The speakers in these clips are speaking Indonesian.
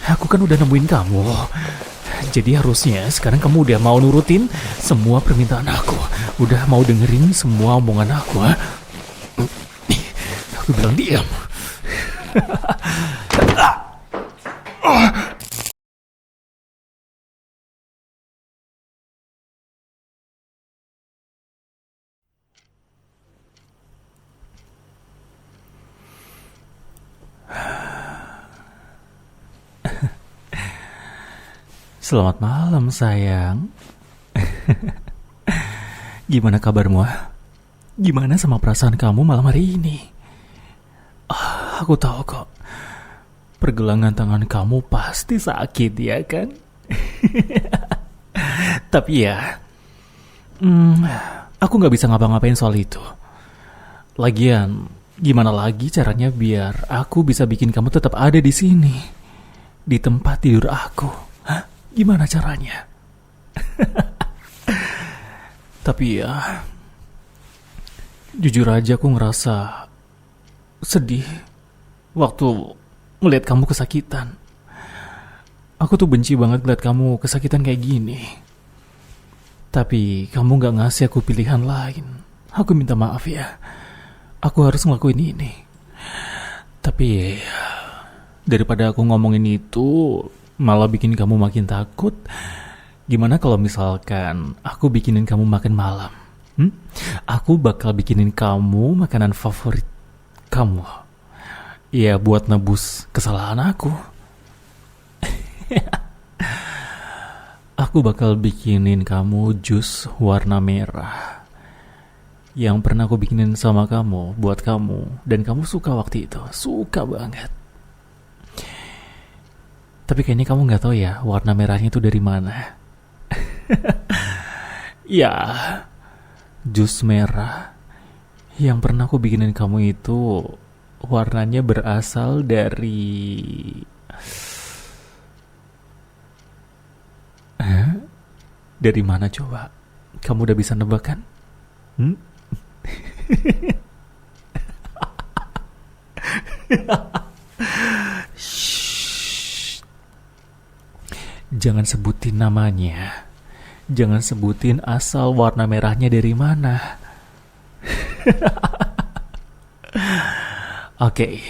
Aku kan udah nemuin kamu. Jadi harusnya sekarang kamu udah mau nurutin semua permintaan aku. Udah mau dengerin semua omongan aku, ha? Aku bilang diam. Selamat malam, sayang. Gimana kabarmu? Gimana sama perasaan kamu malam hari ini? Aku tahu kok. Pergelangan tangan kamu pasti sakit, ya kan? Tapi ya, aku gak bisa ngapa-ngapain soal itu. Lagian, gimana lagi caranya biar aku bisa bikin kamu tetap ada di sini, di tempat tidur aku? Hah? Gimana caranya? Tapi ya, jujur aja aku ngerasa sedih waktu ngeliat kamu kesakitan. Aku tuh benci banget ngeliat kamu kesakitan kayak gini. Tapi kamu gak ngasih aku pilihan lain. Aku minta maaf ya. Aku harus ngelakuin ini. Tapi daripada aku ngomongin itu malah bikin kamu makin takut, gimana kalau misalkan aku bikinin kamu makan malam? Aku bakal bikinin kamu makanan favorit kamu. Ya, buat nebus kesalahan aku. Aku bakal bikinin kamu jus warna merah yang pernah aku bikinin sama kamu, buat kamu, dan kamu suka waktu itu. Suka banget. Tapi kayaknya kamu gak tahu ya warna merahnya itu dari mana. Ya, jus merah yang pernah aku bikinin kamu itu warnanya berasal dari... Dari mana coba? Kamu udah bisa nebak kan? Jangan sebutin namanya. Jangan sebutin asal warna merahnya dari mana. Oke.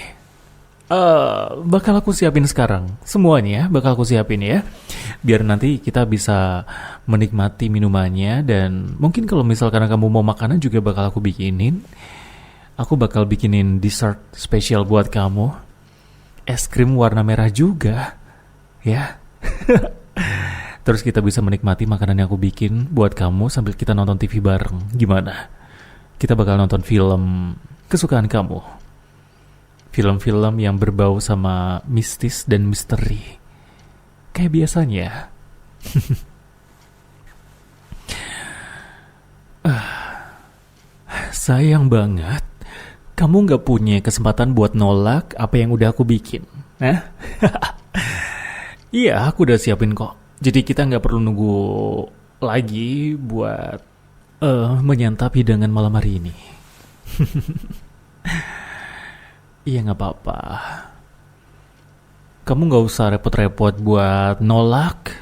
Bakal aku siapin sekarang. Semuanya bakal aku siapin ya. Biar nanti kita bisa menikmati minumannya. Dan mungkin kalau misalkan kamu mau makanan juga bakal aku bikinin. Aku bakal bikinin dessert spesial buat kamu. Es krim warna merah juga. Ya. Terus kita bisa menikmati makanan yang aku bikin buat kamu sambil kita nonton TV bareng. Gimana? Kita bakal nonton film kesukaan kamu. Film-film yang berbau sama mistis dan misteri. Kayak biasanya. Sayang banget kamu gak punya kesempatan buat nolak apa yang udah aku bikin. Iya, aku udah siapin kok. Jadi kita gak perlu nunggu lagi buat menyantap hidangan malam hari ini. Iya, gak apa-apa. Kamu gak usah repot-repot buat nolak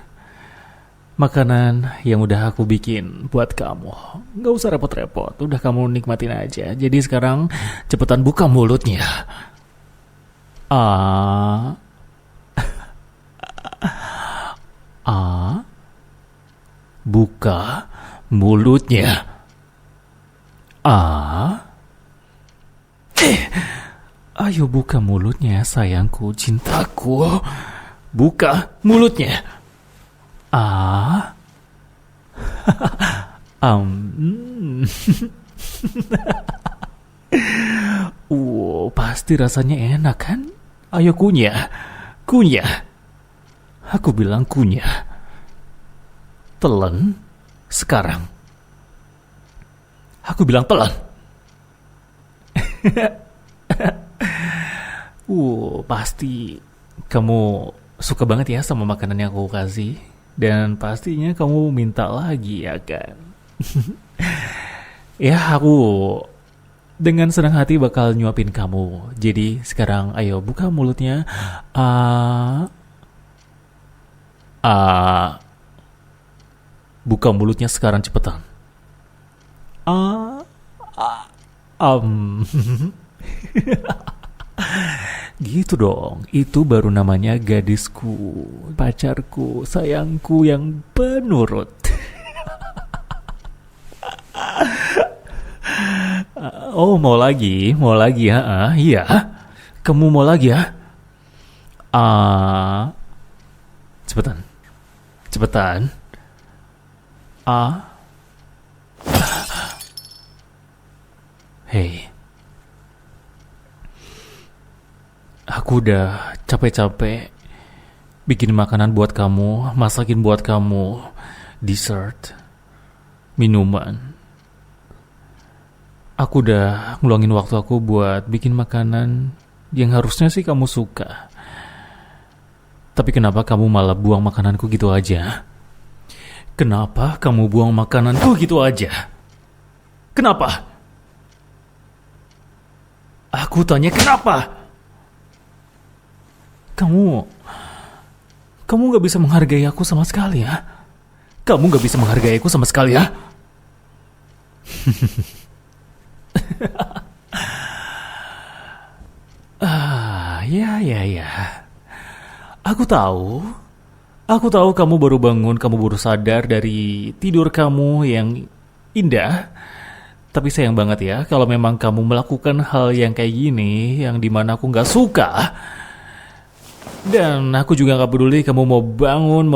makanan yang udah aku bikin buat kamu. Gak usah repot-repot. Udah kamu nikmatin aja. Jadi sekarang cepetan buka mulutnya. Buka mulutnya. Ayo buka mulutnya, sayangku, cintaku. Buka mulutnya. Pasti rasanya enak kan? Ayo kunyah. Kunyah. Aku bilang kunyah. Telan sekarang. Aku bilang telan. Pasti kamu suka banget ya sama makanan yang aku kasih. Dan pastinya kamu minta lagi ya kan. Ya, aku dengan senang hati bakal nyuapin kamu. Jadi sekarang ayo buka mulutnya. Ah, buka mulutnya sekarang cepetan. Ah, um. Gitu dong, itu baru namanya gadisku, pacarku, sayangku yang penurut. Oh, mau lagi ya? Iya, kamu mau lagi ya? Ah, cepetan, cepetan. Ah, hey, aku udah capek-capek bikin makanan buat kamu, masakin buat kamu, dessert, minuman. Aku udah ngeluangin waktu aku buat bikin makanan yang harusnya sih kamu suka. Tapi kenapa kamu malah buang makananku gitu aja? Kenapa kamu buang makananku gitu aja? Kenapa? Aku tanya kenapa? Kamu gak bisa menghargai aku sama sekali ya? Kamu gak bisa menghargai aku sama sekali ya? Ya. Aku tahu kamu baru bangun, kamu baru sadar dari tidur kamu yang indah. Tapi sayang banget ya, kalau memang kamu melakukan hal yang kayak gini, yang dimana aku gak suka. Dan aku juga gak peduli kamu mau bangun,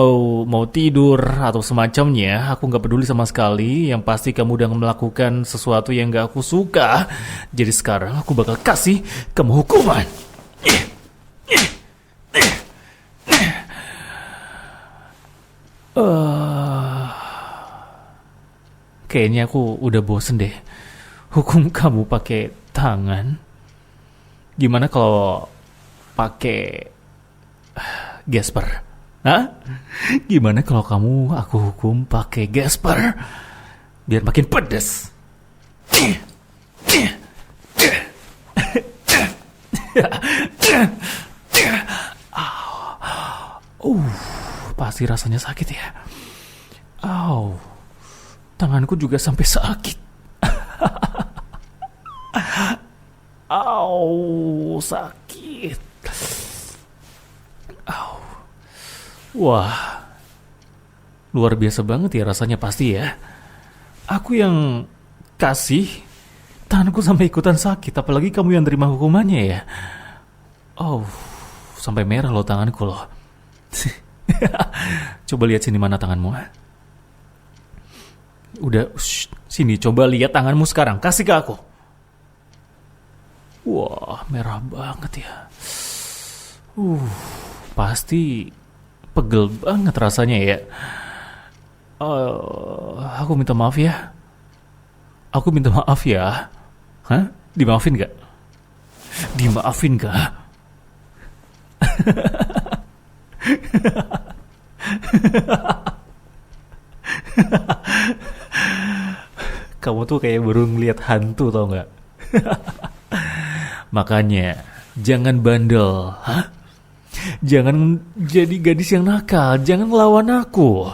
mau tidur, atau semacamnya. Aku gak peduli sama sekali. Yang pasti kamu udah melakukan sesuatu yang gak aku suka. Jadi sekarang aku bakal kasih kamu hukuman. Kayaknya aku udah bosen deh hukum kamu pakai tangan. Gimana kalau pakai gesper? Hah? Gimana kalau aku hukum pakai gesper? Biar makin pedes. Pasti rasanya sakit ya. Tanganku juga sampai sakit. Sakit. Wah, luar biasa banget ya rasanya pasti ya. Aku yang kasih, tanganku sampai ikutan sakit. Apalagi kamu yang terima hukumannya ya. Sampai merah loh tanganku loh. Coba lihat sini, mana tanganmu. Udah, sini coba lihat tanganmu sekarang. Kasih ke aku. Wah, merah banget ya. Pasti pegel banget rasanya ya. Aku minta maaf ya. Hah? Dimaafin gak? Dimaafin gak? Kamu tuh kayak baru ngeliat hantu, tau gak? Makanya jangan bandel. Jangan jadi gadis yang nakal. Jangan ngelawan aku.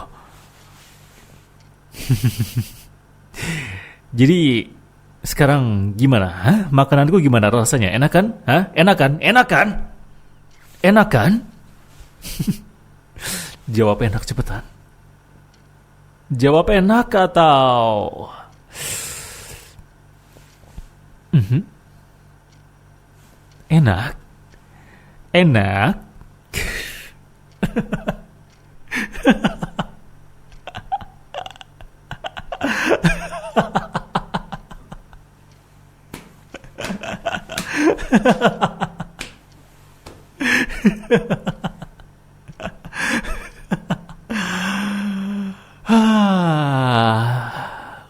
Jadi sekarang gimana? Makananku gimana rasanya? Enak kan? Enak kan? Jawab enak cepetan. Jawab enak atau enak?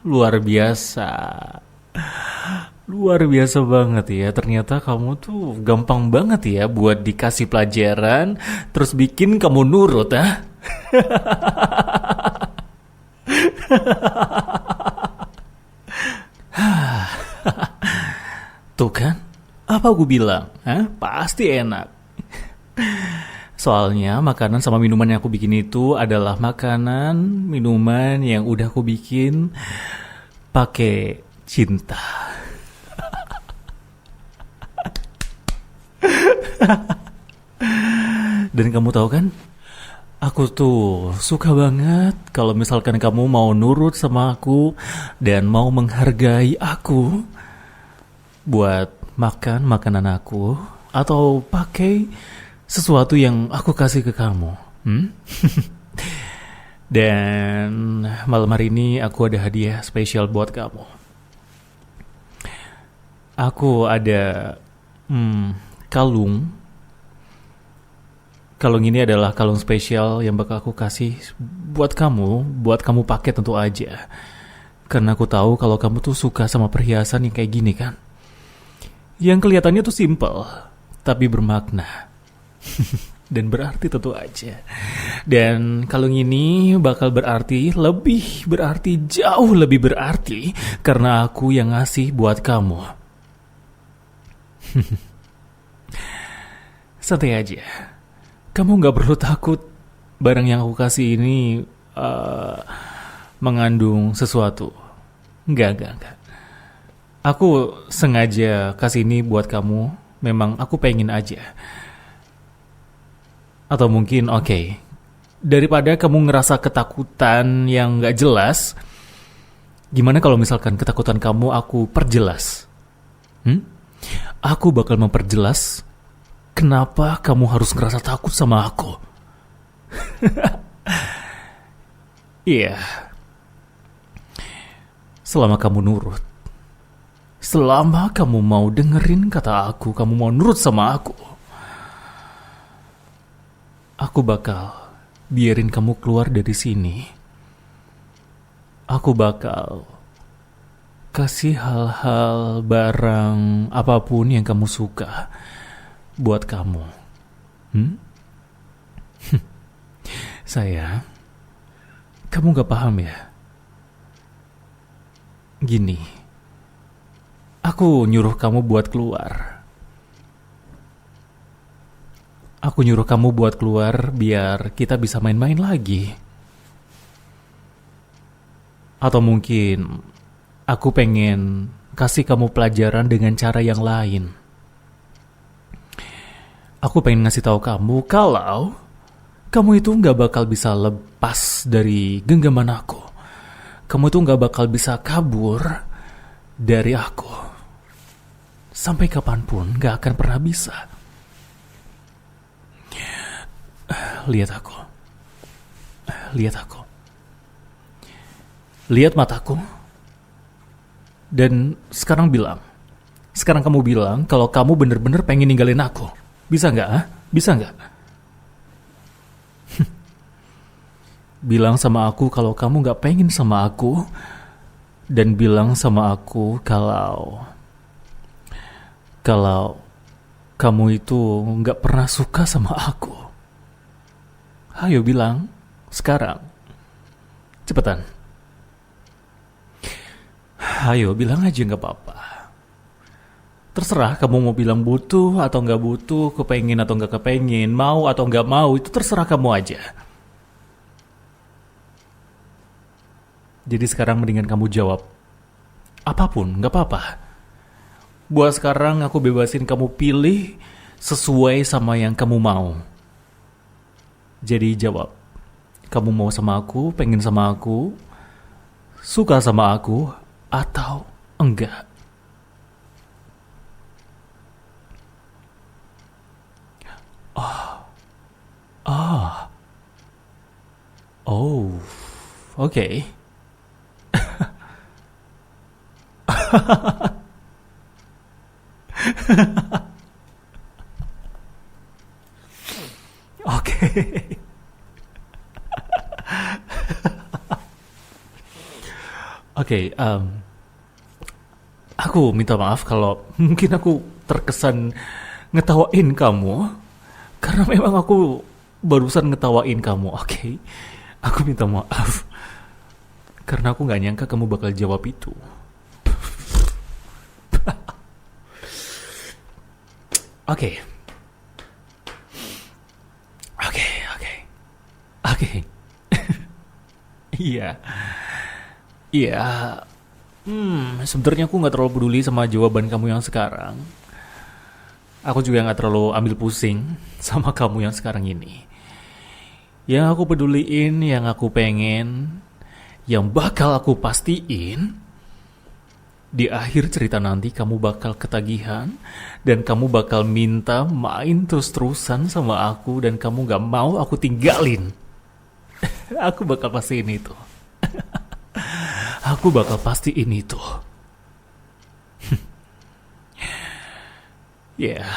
Luar biasa. Luar biasa banget ya. Ternyata kamu tuh gampang banget ya buat dikasih pelajaran, terus bikin kamu nurut, Tuh kan, apa aku bilang? Pasti enak. Soalnya makanan sama minuman yang aku bikin itu adalah makanan, minuman yang udah aku bikin pakai cinta. Dan kamu tahu kan, aku tuh suka banget kalau misalkan kamu mau nurut sama aku dan mau menghargai aku buat makan makanan aku atau pakai sesuatu yang aku kasih ke kamu. Hmm? Dan malam hari ini aku ada hadiah spesial buat kamu. Aku ada kalung. Kalung ini adalah kalung spesial yang bakal aku kasih buat kamu pakai tentu aja. Karena aku tahu kalau kamu tuh suka sama perhiasan yang kayak gini kan. Yang kelihatannya tuh simple, tapi bermakna. Dan berarti tentu aja. Dan kalung ini bakal berarti jauh lebih berarti karena aku yang ngasih buat kamu. Santai aja. Kamu gak perlu takut barang yang aku kasih ini mengandung sesuatu. Enggak. Aku sengaja kasih ini buat kamu. Memang aku pengen aja. Atau mungkin oke, daripada kamu ngerasa ketakutan yang gak jelas, gimana kalau misalkan ketakutan kamu aku perjelas? Aku bakal memperjelas kenapa kamu harus ngerasa takut sama aku. Iya. Selama kamu nurut, selama kamu mau dengerin kata aku, kamu mau nurut sama aku bakal biarin kamu keluar dari sini. Aku bakal kasih hal-hal, barang, apapun yang kamu suka buat kamu. Sayang, kamu gak paham ya? Gini, aku nyuruh kamu buat keluar. Aku nyuruh kamu buat keluar biar kita bisa main-main lagi. Atau mungkin aku pengen kasih kamu pelajaran dengan cara yang lain. Aku pengen ngasih tahu kamu kalau kamu itu gak bakal bisa lepas dari genggaman aku. Kamu itu gak bakal bisa kabur dari aku. Sampai kapanpun gak akan pernah bisa. Lihat aku. Lihat mataku. Dan sekarang kamu bilang kalau kamu bener-bener pengen ninggalin aku. Bisa gak? Bisa gak? Bilang sama aku kalau kamu gak pengen sama aku. Dan bilang sama aku kalau kamu itu gak pernah suka sama aku. Ayo bilang, sekarang. Cepetan. Ayo bilang aja gak apa-apa. Terserah kamu mau bilang butuh atau gak butuh, kepengen atau gak kepengen, mau atau gak mau, itu terserah kamu aja. Jadi sekarang mendingan kamu jawab. Apapun, gak apa-apa. Buat sekarang aku bebasin kamu pilih sesuai sama yang kamu mau. Jadi jawab, kamu mau sama aku, pengen sama aku, suka sama aku, atau enggak? Oh, oke. Oke. Oke, aku minta maaf kalau mungkin aku terkesan ngetawain kamu. Karena memang aku barusan ngetawain kamu, oke? Aku minta maaf. Karena aku gak nyangka kamu bakal jawab itu. Oke. Oke. Iya. Iya. Sebenarnya aku nggak terlalu peduli sama jawaban kamu yang sekarang. Aku juga nggak terlalu ambil pusing sama kamu yang sekarang ini. Yang aku peduliin, yang aku pengen, yang bakal aku pastiin, di akhir cerita nanti kamu bakal ketagihan dan kamu bakal minta main terus-terusan sama aku dan kamu gak mau aku tinggalin. Aku bakal pastiin itu. Aku bakal pastiin itu. Ya. Yeah.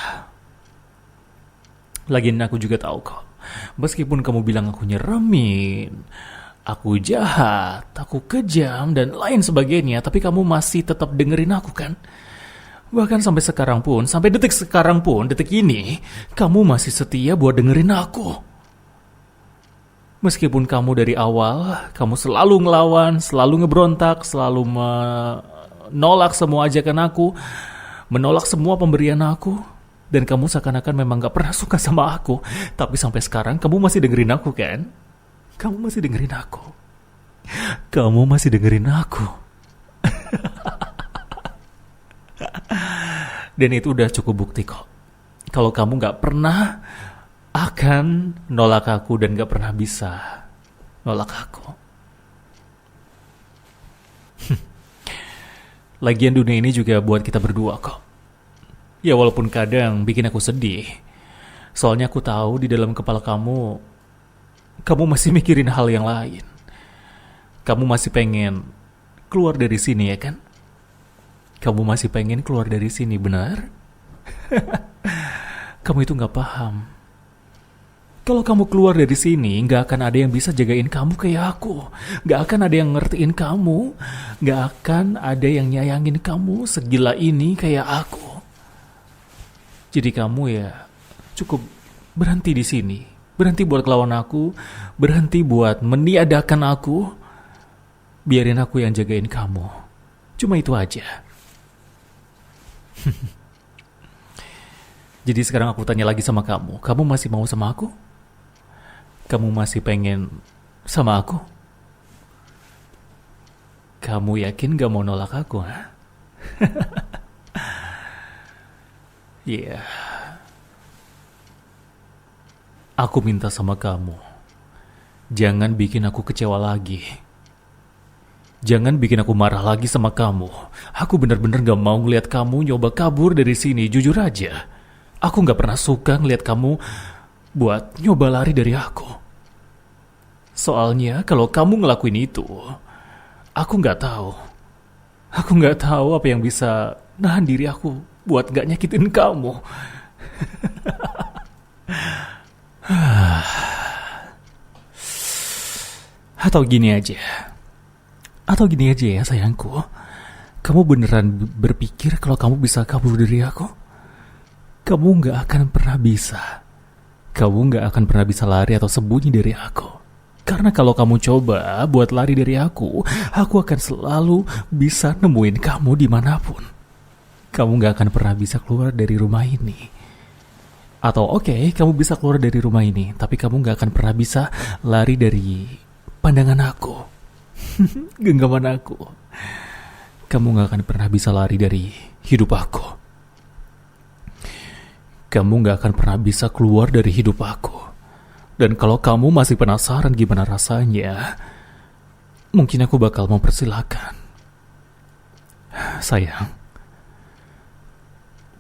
Lagian aku juga tahu kok. Meskipun kamu bilang aku nyeremin, aku jahat, aku kejam, dan lain sebagainya, tapi kamu masih tetap dengerin aku kan? Bahkan sampai sekarang pun, sampai detik sekarang pun, detik ini, kamu masih setia buat dengerin aku. Meskipun kamu dari awal, kamu selalu ngelawan, selalu ngebrontak, selalu menolak semua ajakan aku, menolak semua pemberian aku, dan kamu seakan-akan memang gak pernah suka sama aku, tapi sampai sekarang kamu masih dengerin aku kan? Kamu masih dengerin aku. Kamu masih dengerin aku. Dan itu udah cukup bukti kok. Kalau kamu gak pernah akan nolak aku dan gak pernah bisa nolak aku. Lagian dunia ini juga buat kita berdua kok. Ya walaupun kadang bikin aku sedih. Soalnya aku tahu di dalam kepala kamu masih mikirin hal yang lain. Kamu masih pengen keluar dari sini ya kan? Kamu masih pengen keluar dari sini, benar? Kamu itu gak paham. Kalau kamu keluar dari sini, gak akan ada yang bisa jagain kamu kayak aku. Gak akan ada yang ngertiin kamu. Gak akan ada yang nyayangin kamu segila ini kayak aku. Jadi kamu ya cukup berhenti di sini. Berhenti buat ngelawan aku. Berhenti buat meniadakan aku. Biarin aku yang jagain kamu. Cuma itu aja. Jadi sekarang aku tanya lagi sama kamu. Kamu masih mau sama aku? Kamu masih pengen sama aku? Kamu yakin gak mau nolak aku, ha? Iya. Yeah. Aku minta sama kamu. Jangan bikin aku kecewa lagi. Jangan bikin aku marah lagi sama kamu. Aku benar-benar gak mau ngeliat kamu nyoba kabur dari sini, jujur aja. Aku gak pernah suka ngeliat kamu buat nyoba lari dari aku. Soalnya kalau kamu ngelakuin itu, aku gak tahu. Aku gak tahu apa yang bisa nahan diri aku buat gak nyakitin kamu. Atau gini aja ya sayangku. Kamu beneran berpikir kalau kamu bisa kabur dari aku? Kamu gak akan pernah bisa. Kamu gak akan pernah bisa lari atau sembunyi dari aku. Karena kalau kamu coba buat lari dari aku akan selalu bisa nemuin kamu dimanapun. Kamu gak akan pernah bisa keluar dari rumah ini. Atau oke, kamu bisa keluar dari rumah ini, tapi kamu gak akan pernah bisa lari dari pandangan aku. Genggaman aku. Kamu gak akan pernah bisa lari dari hidup aku. Kamu gak akan pernah bisa keluar dari hidup aku. Dan kalau kamu masih penasaran gimana rasanya, mungkin aku bakal mempersilahkan. Sayang,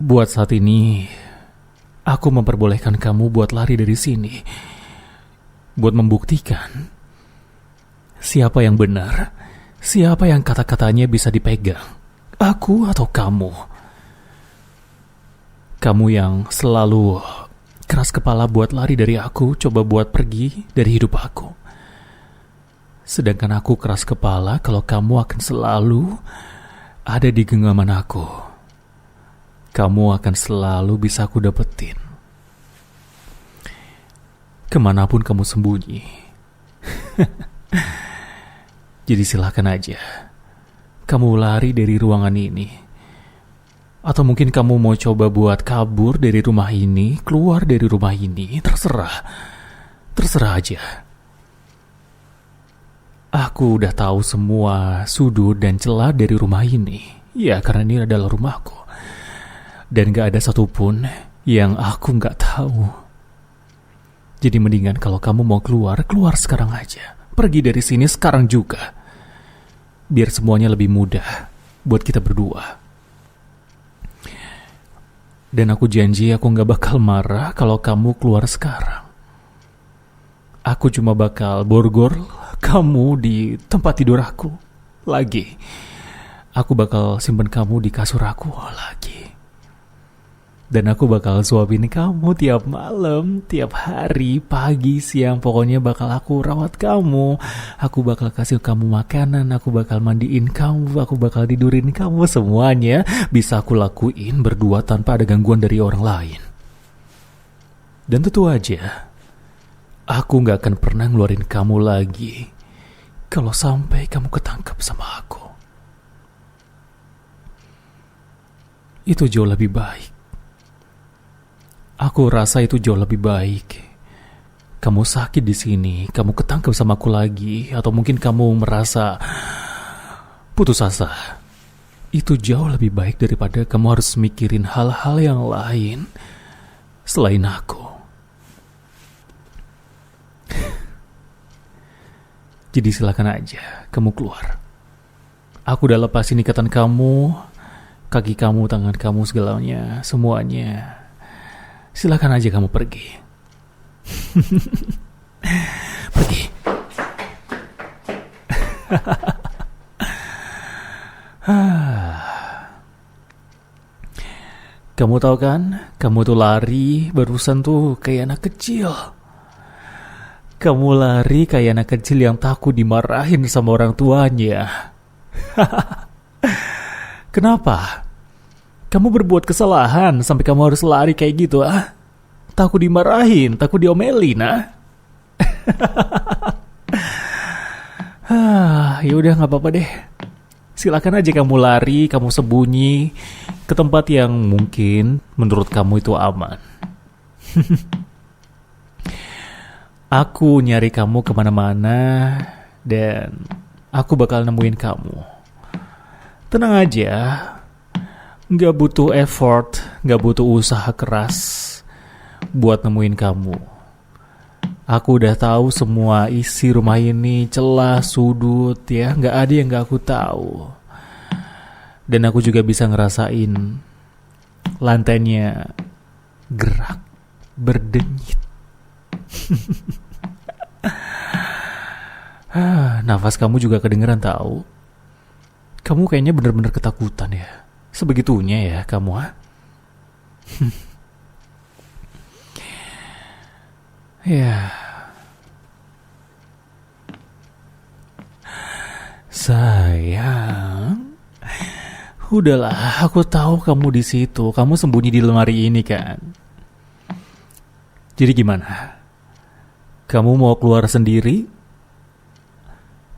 buat saat ini, aku memperbolehkan kamu buat lari dari sini. Buat membuktikan siapa yang benar, siapa yang kata-katanya bisa dipegang. Aku atau kamu? Kamu yang selalu keras kepala buat lari dari aku, coba buat pergi dari hidup aku. Sedangkan aku keras kepala kalau kamu akan selalu ada di genggaman aku. Kamu akan selalu bisa aku dapetin. Kemanapun kamu sembunyi. Jadi silahkan aja. Kamu lari dari ruangan ini. Atau mungkin kamu mau coba buat kabur dari rumah ini, keluar dari rumah ini, terserah. Terserah aja. Aku udah tahu semua sudut dan celah dari rumah ini. Ya, karena ini adalah rumahku. Dan gak ada satupun yang aku gak tahu. Jadi mendingan kalau kamu mau keluar, keluar sekarang aja. Pergi dari sini sekarang juga. Biar semuanya lebih mudah buat kita berdua. Dan aku janji aku gak bakal marah kalau kamu keluar sekarang. Aku cuma bakal borgol kamu di tempat tidur aku lagi. Aku bakal simpen kamu di kasur aku lagi. Dan aku bakal suapin kamu tiap malam, tiap hari, pagi, siang. Pokoknya bakal aku rawat kamu. Aku bakal kasih kamu makanan. Aku bakal mandiin kamu. Aku bakal tidurin kamu. Semuanya bisa aku lakuin berdua tanpa ada gangguan dari orang lain. Dan tentu aja aku gak akan pernah ngeluarin kamu lagi kalau sampai kamu ketangkep sama aku. Itu jauh lebih baik. Aku rasa itu jauh lebih baik. Kamu sakit di sini, kamu ketangkep sama aku lagi, atau mungkin kamu merasa putus asa. Itu jauh lebih baik daripada kamu harus mikirin hal-hal yang lain selain aku. Jadi silakan aja kamu keluar. Aku udah lepasin ikatan kamu, kaki kamu, tangan kamu, segalanya, semuanya. Silakan aja kamu pergi. Pergi. Kamu tahu kan, kamu tuh lari barusan tuh kayak anak kecil. Kamu lari kayak anak kecil yang takut dimarahin sama orang tuanya. Kenapa? Kamu berbuat kesalahan sampai kamu harus lari kayak gitu, ah? Takut dimarahin, takut diomelin, ah? Ya udah, nggak apa-apa deh. Silakan aja kamu lari, kamu sembunyi ke tempat yang mungkin menurut kamu itu aman. Aku nyari kamu kemana-mana dan aku bakal nemuin kamu. Tenang aja, gak butuh effort, gak butuh usaha keras buat nemuin kamu. Aku udah tahu semua isi rumah ini, celah, sudut, ya, gak ada yang gak aku tahu. Dan aku juga bisa ngerasain lantainya gerak, berdenyit. Nafas kamu juga kedengeran tahu. Kamu kayaknya bener-bener ketakutan ya. Sebegitunya ya kamu, ah? Ya. Sayang, udahlah, aku tahu kamu di situ. Kamu sembunyi di lemari ini kan. Jadi gimana? Kamu mau keluar sendiri?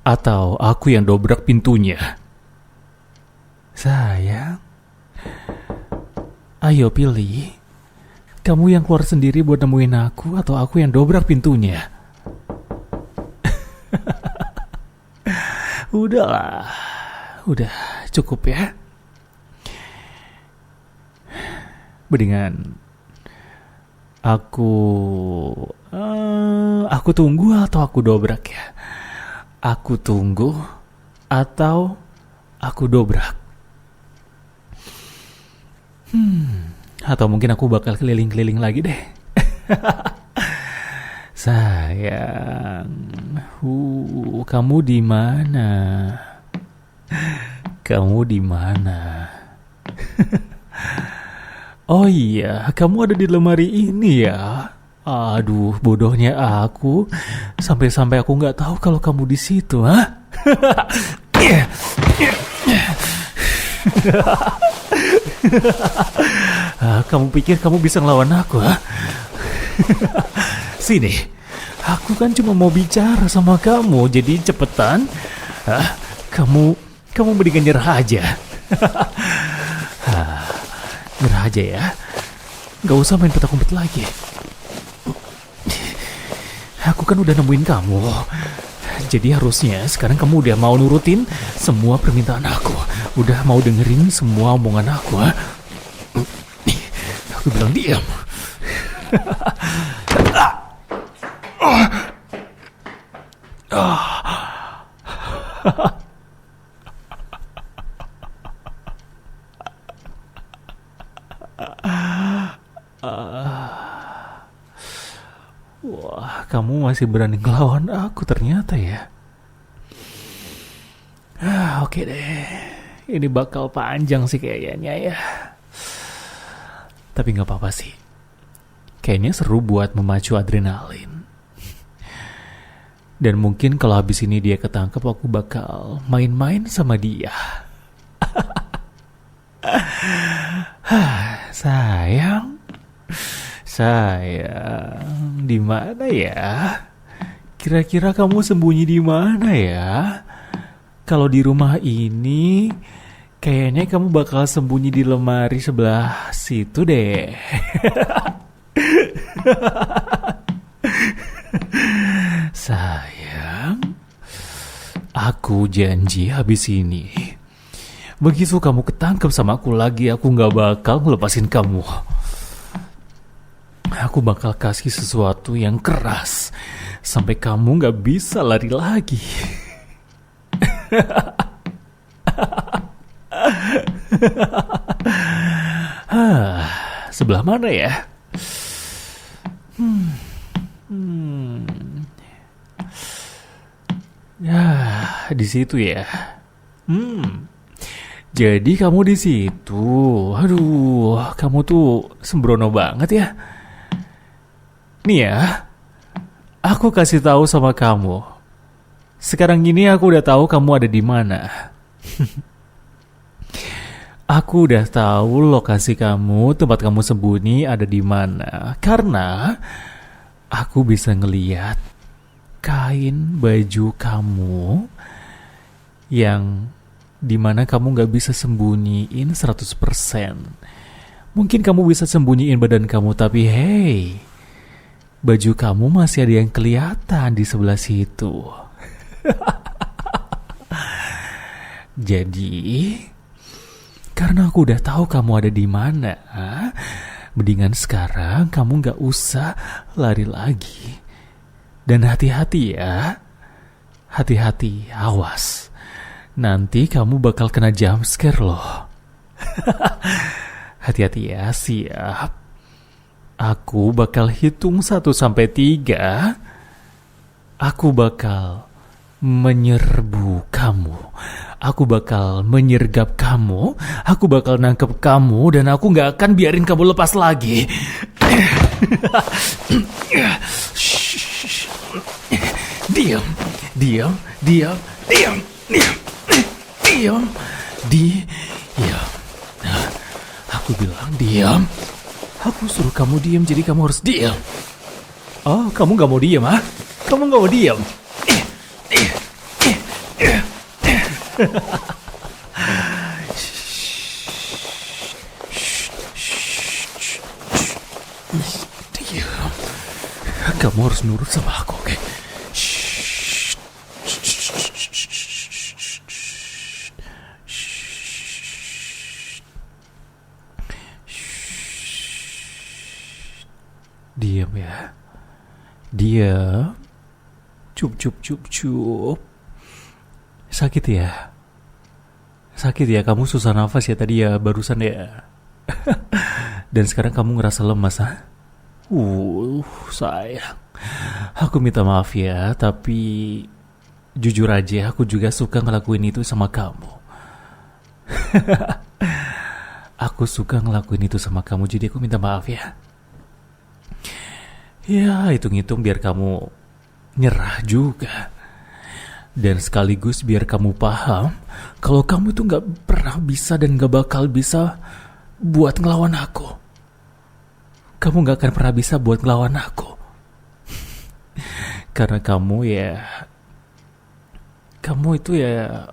Atau aku yang dobrak pintunya? Sayang, ayo pilih. Kamu yang keluar sendiri buat nemuin aku, atau aku yang dobrak pintunya? Udahlah, udah cukup ya. Mendingan aku tunggu atau aku dobrak ya? Aku tunggu atau aku dobrak? Atau mungkin aku bakal keliling-keliling lagi deh. Sayang, kamu di mana? Kamu di mana? Oh iya, kamu ada di lemari ini ya. Aduh, bodohnya aku. Sampai-sampai aku nggak tahu kalau kamu di situ, ha? Kamu pikir kamu bisa ngelawan aku, ha? Sini, aku kan cuma mau bicara sama kamu, jadi cepetan. Kamu mendingan nyerah aja. Nyerah aja ya. Gak usah main petak umpet lagi. Aku kan udah nemuin kamu. Jadi harusnya sekarang kamu udah mau nurutin semua permintaan aku. Udah mau dengerin semua omongan aku, ha? Aku bilang diam. Wah, kamu masih berani ngelawan aku ternyata ya. Oke deh. Ini bakal panjang sih kayaknya ya. Tapi gak apa-apa sih. Kayaknya seru buat memacu adrenalin. Dan mungkin kalau habis ini dia ketangkep, aku bakal main-main sama dia. Sayang, di mana ya? Kira-kira kamu sembunyi di mana ya? Kalau di rumah ini, kayaknya kamu bakal sembunyi di lemari sebelah situ deh. Sayang, aku janji habis ini, begitu kamu ketangkep sama aku lagi, aku gak bakal ngelepasin kamu. Aku bakal kasih sesuatu yang keras sampai kamu gak bisa lari lagi. Sebelah mana ya? Ya, di situ ya. Jadi kamu di situ. Aduh, kamu tuh sembrono banget ya. Nih ya, aku kasih tahu sama kamu. Sekarang gini aku udah tahu kamu ada di mana. Aku udah tahu lokasi kamu, tempat kamu sembunyi ada di mana. Karena aku bisa ngeliat kain baju kamu yang dimana kamu gak bisa sembunyiin 100%. Mungkin kamu bisa sembunyiin badan kamu, tapi hey, baju kamu masih ada yang kelihatan di sebelah situ. Jadi, karena aku udah tahu kamu ada di mana, mendingan sekarang kamu gak usah lari lagi. Dan hati-hati ya, hati-hati, awas. Nanti kamu bakal kena jump scare loh. Hati-hati ya, siap. Aku bakal hitung 1-3. Aku bakal menyerbu kamu. Aku bakal menyergap kamu. Aku bakal nangkep kamu. Dan aku gak akan biarin kamu lepas lagi. Diam. Aku bilang diam. Aku suruh kamu diam, jadi kamu harus diam. Oh, kamu gak mau diam, ha? Kamu gak mau diam? Diam. Kamu harus nurut sama aku, oke? Diam ya. Diam. Cup. Sakit ya? Sakit ya? Kamu susah nafas ya tadi ya, barusan ya? Dan sekarang kamu ngerasa lemas, ha? Sayang. Aku minta maaf ya, tapi jujur aja aku juga suka ngelakuin itu sama kamu. Aku suka ngelakuin itu sama kamu, jadi aku minta maaf ya. Ya, hitung-hitung biar kamu nyerah juga. Dan sekaligus biar kamu paham kalau kamu tuh gak pernah bisa dan gak bakal bisa buat ngelawan aku. Kamu gak akan pernah bisa buat ngelawan aku. Karena kamu itu ya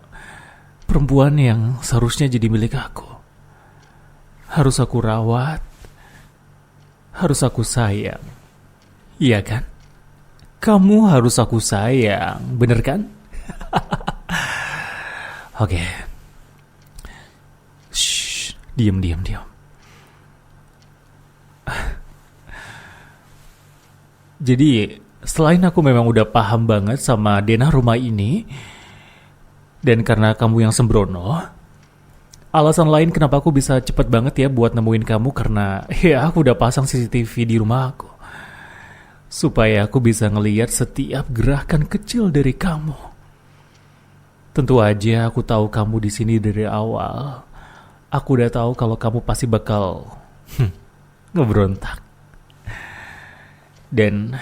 perempuan yang seharusnya jadi milik aku. Harus aku rawat, harus aku sayang. Iya kan? Kamu harus aku sayang, bener kan? Oke. Shh, diam, diam, diam. Jadi, selain aku memang udah paham banget sama denah rumah ini, dan karena kamu yang sembrono, alasan lain kenapa aku bisa cepet banget ya buat nemuin kamu karena ya aku udah pasang CCTV di rumah aku. Supaya aku bisa ngeliat setiap gerakan kecil dari kamu. Tentu aja aku tahu kamu di sini dari awal. Aku udah tahu kalau kamu pasti bakal ngeberontak. Dan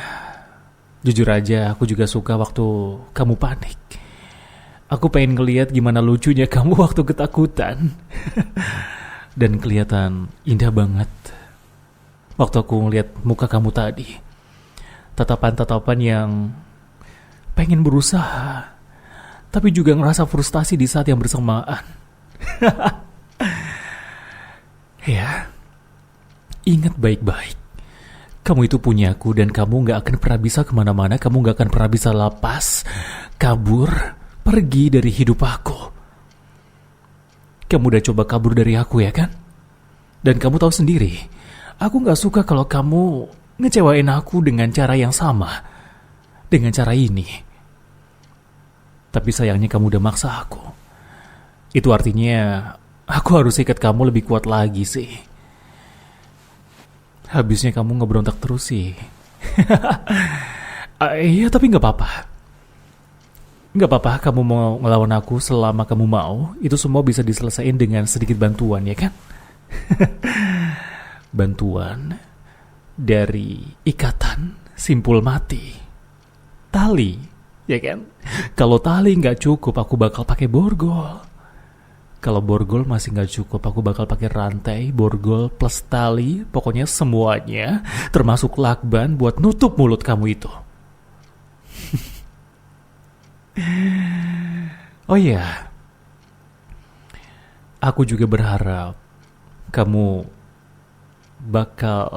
jujur aja aku juga suka waktu kamu panik. Aku pengen ngeliat gimana lucunya kamu waktu ketakutan. Dan kelihatan indah banget waktu aku ngeliat muka kamu tadi. Tatapan-tatapan yang pengen berusaha, tapi juga ngerasa frustasi di saat yang bersamaan. Ya, ingat baik-baik. Kamu itu punyaku dan kamu gak akan pernah bisa kemana-mana. Kamu gak akan pernah bisa lepas, kabur, pergi dari hidup aku. Kamu udah coba kabur dari aku ya kan? Dan kamu tahu sendiri, aku gak suka kalau kamu ngecewain aku dengan cara yang sama. Dengan cara ini. Tapi sayangnya kamu udah maksa aku. Itu artinya aku harus ikat kamu lebih kuat lagi sih. Habisnya kamu ngeberontak terus sih. Iya tapi gak apa-apa. Gak apa-apa kamu mau ngelawan aku selama kamu mau. Itu semua bisa diselesaikan dengan sedikit bantuan ya kan? Bantuan dari ikatan simpul mati. Tali, ya kan? Kalau tali gak cukup aku bakal pakai borgol. Kalau borgol masih gak cukup, aku bakal pakai rantai, borgol plus tali, pokoknya semuanya, termasuk lakban buat nutup mulut kamu itu. Oh iya, aku juga berharap kamu bakal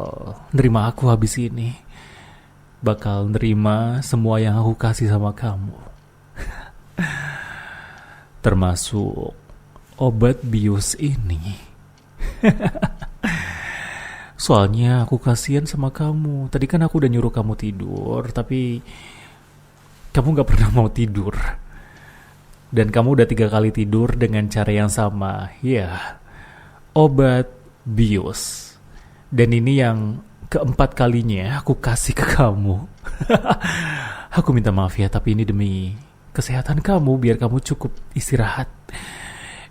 nerima aku habis ini, bakal nerima semua yang aku kasih sama kamu, termasuk obat bius ini. Soalnya aku kasihan sama kamu. Tadi kan aku udah nyuruh kamu tidur, tapi kamu gak pernah mau tidur. Dan kamu udah 3 kali tidur dengan cara yang sama. Ya, obat bius. Dan ini yang keempat kalinya aku kasih ke kamu. Aku minta maaf ya, tapi ini demi kesehatan kamu, biar kamu cukup istirahat.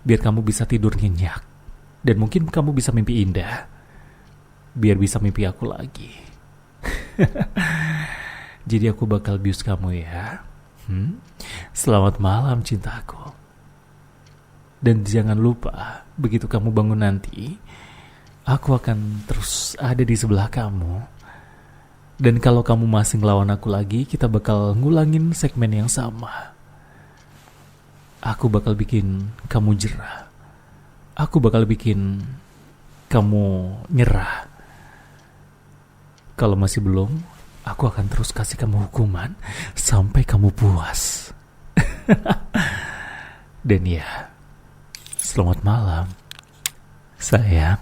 Biar kamu bisa tidur nyenyak. Dan mungkin kamu bisa mimpi indah. Biar bisa mimpi aku lagi. Jadi aku bakal bius kamu ya. Selamat malam cintaku. Dan jangan lupa, begitu kamu bangun nanti, aku akan terus ada di sebelah kamu. Dan kalau kamu masih ngelawan aku lagi, kita bakal ngulangin segmen yang sama. Aku bakal bikin kamu jerah. Aku bakal bikin kamu nyerah. Kalau masih belum, aku akan terus kasih kamu hukuman sampai kamu puas. Dan ya, selamat malam, sayang.